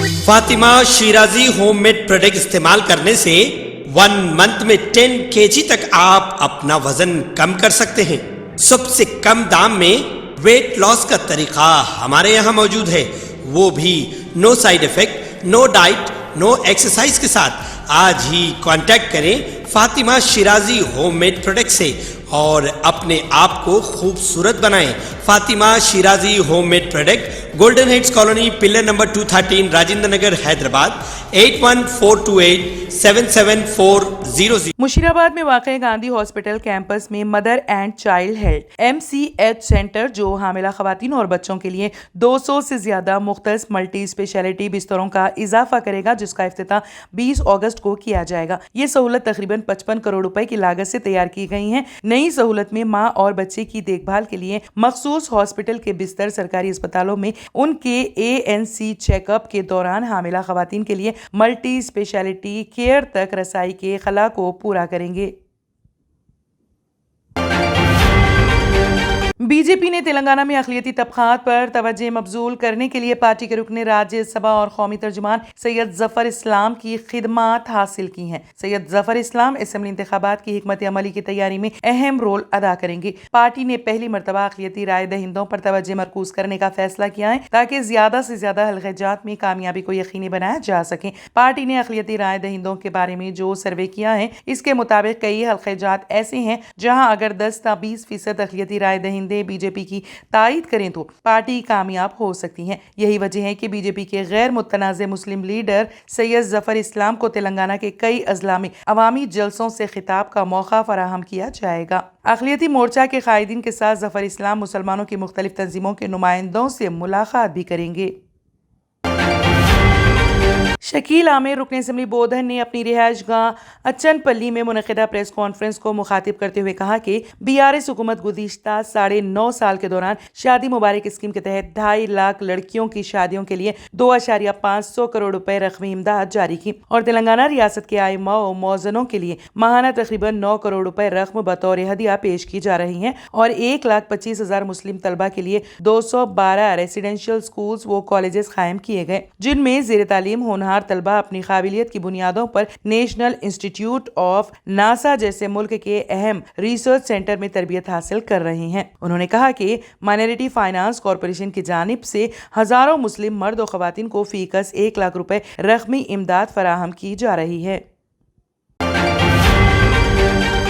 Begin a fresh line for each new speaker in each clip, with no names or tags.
Fatima Shirazi home made product استعمال کرنے سے 1 منتھ میں 10 kg تک آپ اپنا وزن کم کر سکتے ہیں۔ سب سے کم دام میں ویٹ لاس کا طریقہ ہمارے یہاں موجود ہے، وہ بھی no side effect, no diet, no exercise کے ساتھ۔ آج ہی کانٹیکٹ کریں Fatima Shirazi home made product سے اور اپنے آپ کو خوبصورت بنائیں۔ Fatima Shirazi home made product, golden heights colony, pillar number 213، Rajendra Nagar, Hyderabad, 8142877400۔
Musheerabad میں واقع گاندھی ہاسپٹل کیمپس میں mother and child health MCH centre, جو حاملہ خواتین اور بچوں کے لیے 200 سے زیادہ مختص ملٹی اسپیشلٹی بستروں کا اضافہ کرے گا، جس کا افتتاح 20 اگست کو کیا جائے گا۔ یہ سہولت تقریباً 55 کروڑ روپے کی لاگت سے تیار کی گئی ہیں۔ نئی سہولت میں ماں اور بچے کی دیکھ بھال کے لیے مخصوص ہاسپٹل کے بستر، سرکاری اسپتالوں میں ان کے ANC چیک اپ کے دوران حاملہ خواتین کے لیے ملٹی اسپیشلٹی کیئر تک رسائی کے خلا کو پورا کریں گے۔ بی جے پی نے تلنگانہ میں اقلیتی طبقات پر توجہ مبذول کرنے کے لیے پارٹی کے رکن راجیہ سبھا اور قومی ترجمان سید ظفر اسلام کی خدمات حاصل کی ہیں۔ سید ظفر اسلام اسمبلی انتخابات کی حکمت عملی کی تیاری میں اہم رول ادا کریں گے۔ پارٹی نے پہلی مرتبہ اقلیتی رائے دہندوں پر توجہ مرکوز کرنے کا فیصلہ کیا ہے تاکہ زیادہ سے زیادہ حلقہ جات میں کامیابی کو یقینی بنایا جا سکے۔ پارٹی نے اقلیتی رائے دہندوں کے بارے میں جو سروے کیا ہے، اس کے مطابق کئی حلقہ جات ایسے ہیں جہاں اگر 10 تا 20% اقلیتی رائے دہندے بی جے پی کی تائید کریں تو پارٹی کامیاب ہو سکتی ہے۔ یہی وجہ ہے کہ بی جے پی کے غیر متنازع مسلم لیڈر سید ظفر اسلام کو تلنگانہ کے کئی اضلاع میں عوامی جلسوں سے خطاب کا موقع فراہم کیا جائے گا۔ اقلیتی مورچہ کے قائدین کے ساتھ ظفر اسلام مسلمانوں کی مختلف تنظیموں کے نمائندوں سے ملاقات بھی کریں گے۔ شکیل عامر رکن اسمبلی بودھن نے اپنی رہائش گاہ اچن پلی میں منعقدہ پریس کانفرنس کو مخاطب کرتے ہوئے کہا کہ BRS حکومت گزشتہ 9.5 سال کے دوران شادی مبارک اسکیم کے تحت 2.5 لاکھ لڑکیوں کی شادیوں کے لیے 2.5 کروڑ روپے رقمی امداد جاری کی اور تلنگانہ ریاست کے ائمہ و مؤذنوں کے لیے ماہانہ تقریباً 9 کروڑ روپے رقم بطور ہدیہ پیش کی جا رہی ہیں اور 1,25,000 مسلم طلبہ کے لیے 212 ریزیڈینشیل اسکولز و کالجز قائم کیے گئے، جن میں زیر تعلیم ہونہار طلبہ اپنی قابلیت کی بنیادوں پر نیشنل انسٹیٹیوٹ آف ناسا جیسے ملک کے اہم ریسرچ سینٹر میں تربیت حاصل کر رہے ہیں۔ انہوں نے کہا کہ مائنرٹی فائنانس کارپوریشن کی جانب سے ہزاروں مسلم مرد و خواتین کو فی کس 1 لاکھ روپے رقمی امداد فراہم کی جا رہی ہے۔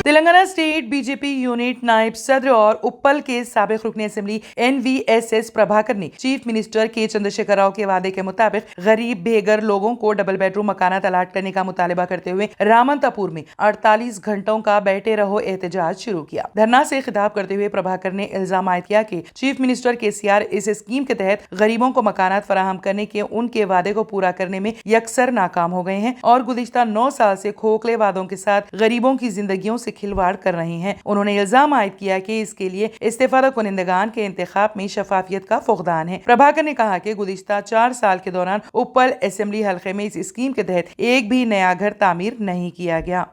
تلنگانہ اسٹیٹ بی جے پی یونٹ نائب صدر اور اپل کے سابق رکن اسمبلی NVSS پربھاکر نے چیف منسٹر کے چندرشیکھر راؤ کے وعدے کے مطابق غریب بے گھر لوگوں کو ڈبل بیڈ روم مکانات الاٹ کرنے کا مطالبہ کرتے ہوئے رامنتا پور میں 48 گھنٹوں کا بیٹھے رہو احتجاج شروع کیا۔ دھرنا سے خطاب کرتے ہوئے پربھاکر نے الزام عائد کیا کہ چیف منسٹر KCR اس اسکیم کے تحت غریبوں کو مکانات فراہم کرنے کے ان کے وعدے کو پورا کرنے میں یکسر ناکام ہو گئے ہیں اور گزشتہ 9 سال سے کھوکھلے وعدوں کے ساتھ غریبوں کی زندگیوں سے کھلواڑ کر رہے ہیں۔ انہوں نے الزام عائد کیا کہ اس کے لیے استفادہ کنندگان کے انتخاب میں شفافیت کا فقدان ہے۔ پربھاکر نے کہا کہ گزشتہ 4 سال کے دوران اپل اسمبلی حلقے میں اس اسکیم کے تحت ایک بھی نیا گھر تعمیر نہیں کیا گیا۔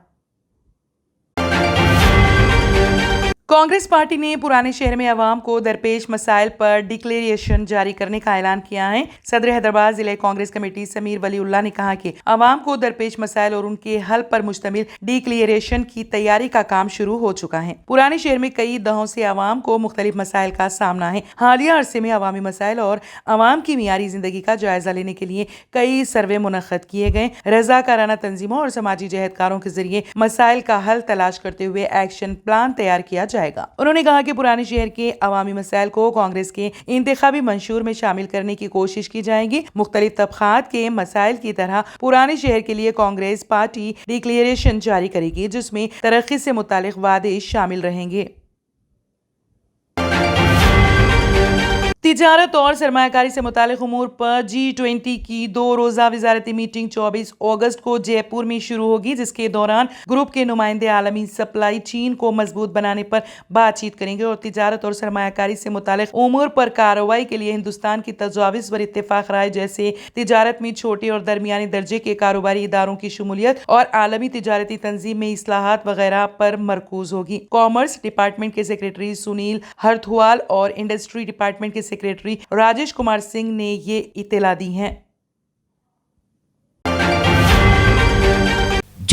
کانگریس پارٹی نے پرانے شہر میں عوام کو درپیش مسائل پر ڈکلیریشن جاری کرنے کا اعلان کیا ہے۔ صدر حیدرآباد ضلع کانگریس کمیٹی سمیر ولی اللہ نے کہا کہ عوام کو درپیش مسائل اور ان کے حل پر مشتمل ڈکلیریشن کی تیاری کا کام شروع ہو چکا ہے۔ پرانے شہر میں کئی دہوں سے عوام کو مختلف مسائل کا سامنا ہے۔ حالیہ عرصے میں عوامی مسائل اور عوام کی معیاری زندگی کا جائزہ لینے کے لیے کئی سروے منعقد کیے گئے۔ رضاکارانہ تنظیموں اور سماجی جہدکاروں کے ذریعے مسائل کا حل تلاش کرتے ہوئے ایکشن پلان تیار کیا جائے گا۔ انہوں نے کہا کہ پرانے شہر کے عوامی مسائل کو کانگریس کے انتخابی منشور میں شامل کرنے کی کوشش کی جائے گی۔ مختلف طبقات کے مسائل کی طرح پرانے شہر کے لیے کانگریس پارٹی ڈکلیریشن جاری کرے گی جس میں ترقی سے متعلق وعدے شامل رہیں گے۔ تجارت اور سرمایہ کاری سے متعلق امور پر G20 کی 2 روزہ وزارتی میٹنگ 24 اگست کو جے پور میں شروع ہوگی، جس کے دوران گروپ کے نمائندے عالمی سپلائی چین کو مضبوط بنانے پر بات چیت کریں گے اور تجارت اور سرمایہ کاری سے متعلق امور پر کارروائی کے لیے ہندوستان کی تجاویز پر اتفاق رائے، جیسے تجارت میں چھوٹے اور درمیانی درجے کے کاروباری اداروں کی شمولیت اور عالمی تجارتی تنظیم میں اصلاحات وغیرہ پر مرکوز ہوگی۔ کامرس ڈپارٹمنٹ کے سیکریٹری سنیل ہرتھوال اور انڈسٹری ڈپارٹمنٹ کے سیکریٹری راجیش کمار سنگھ نے یہ اطلاع دی ہے۔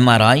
MRI,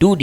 2D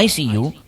ICU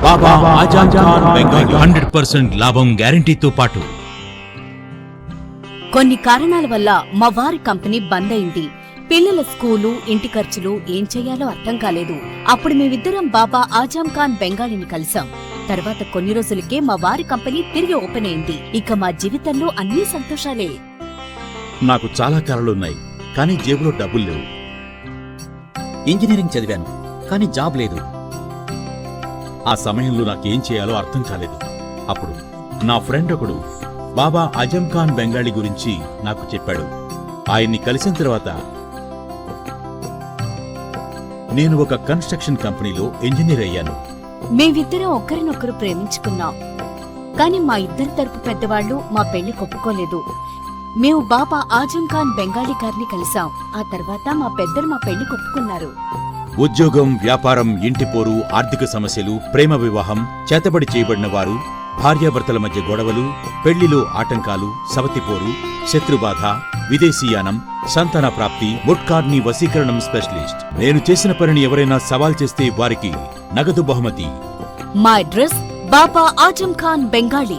బాబా ఆజాద్ ఖాన్ బెంగాలీ
100% లాభం గ్యారంటీతో పాటు
కొన్ని కారణాల వల్ల మా వారి కంపెనీ బంద్ అయింది. పిల్లల స్కూలు, ఇంటి ఖర్చులు ఏం చెయ్యాలో అర్థం కాలేదు. అప్పుడు మేమిద్దరం బాబా ఆజాం ఖాన్ బెంగాలీని కలిసాం. తర్వాత కొన్ని రోజులకే మా వారి కంపెనీ తిరిగి ఓపెన్ అయింది. ఇక మా జీవితంలో అన్ని సంతోషాలే.
నాకు చాలా కలలున్నాయి, కానీ జేబులో డబ్బులు లేవు.
ఇంజనీరింగ్ చదివాను, కానీ జాబ్ లేదు.
ఆ సమయంలో నాకేం చేయాలో అర్థం కాలేదు. అప్పుడు నా ఫ్రెండ్ ఒకడు బాబా ఆజం ఖాన్ బెంగాలీ గురించి నాకు చెప్పాడు. ఆయన్ని కలిసిన తర్వాత నేను ఒక కన్స్ట్రక్షన్ కంపెనీలో ఇంజనీర్ అయ్యాను.
మేమిద్దరం ఒకరినొకరు ప్రేమించుకున్నాం. కాని మా ఇద్దరి తరపు పెద్దవాళ్లు మా పెళ్లి ఒప్పుకోలేదు. మేము బాబా ఆజం ఖాన్ బెంగాలీ గారిని కలిసాం. ఆ తర్వాత మా పెద్దలు మా పెళ్లి ఒప్పుకున్నారు.
ఉద్యోగం, వ్యాపారం, ఇంటిపోరు, ఆర్థిక సమస్యలు, ప్రేమ వివాహం, చేతబడి చేయబడిన వారు, భార్యాభర్తల మధ్య గొడవలు, పెళ్లిలో ఆటంకాలు, సవతిపోరు, శత్రుబాధ, విదేశీయానం, సంతాన ప్రాప్తి, ముట్కార్ని వశీకరణం స్పెషలిస్ట్. నేను చేసిన పనిని ఎవరైనా సవాల్ చేస్తే వారికి నగదు బహుమతి.
మా అడ్రస్ బాబా ఆజం ఖాన్ బెంగాలీ,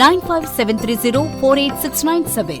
9573048697।